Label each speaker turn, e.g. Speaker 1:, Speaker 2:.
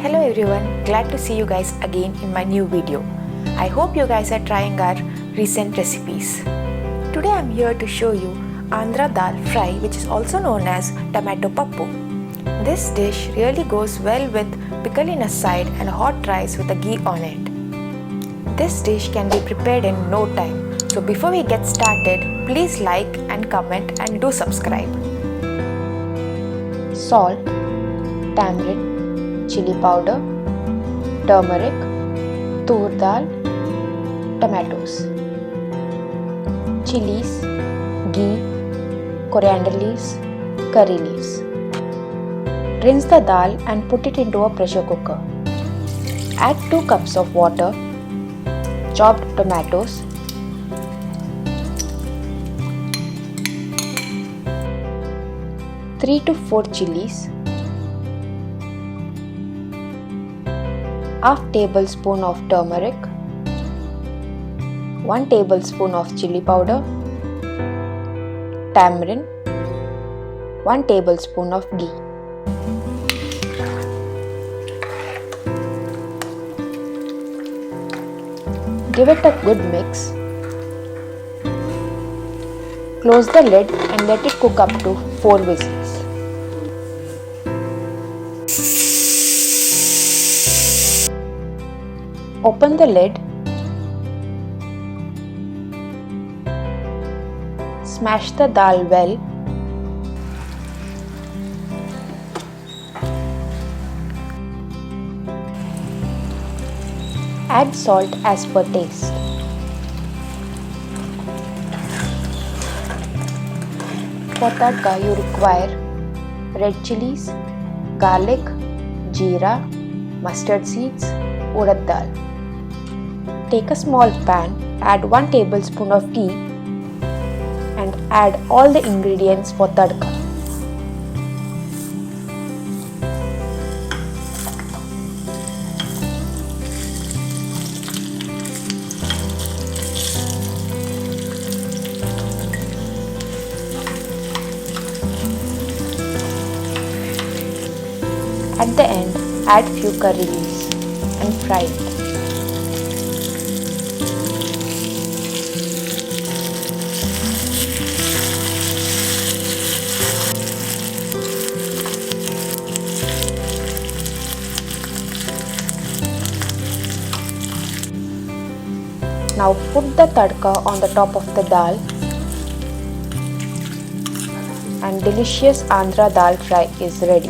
Speaker 1: Hello everyone, glad to see you guys again in my new video. I hope you guys are trying our recent recipes. Today I'm here to show you Andhra Dal Fry, which is also known as tomato PAPPU. This dish really goes well with pickle in a side and hot rice with a ghee on it. This dish can be prepared in no time. So before we get started, please like and comment and do subscribe. Salt, tamarind, chili powder, turmeric, tur dal, tomatoes, chilies, ghee, coriander leaves, curry leaves. Rinse the dal and put it into a pressure cooker. Add 2 cups of water, chopped tomatoes, three to 4 chilies, half tablespoon of turmeric, 1 tablespoon of chili powder, tamarind, 1 tablespoon of ghee. Give it a good mix. Close the lid and let it cook up to 4 whistles. Open the lid. Smash the dal well. Add salt as per taste. For tadka you require red chilies, garlic, jeera, mustard seeds, urad dal. Take a small pan, add 1 tablespoon of ghee and add all the ingredients for tadka. At the end, add few curry leaves and fry it. Now put the tadka on the top of the dal and delicious Andhra Dal Fry is ready.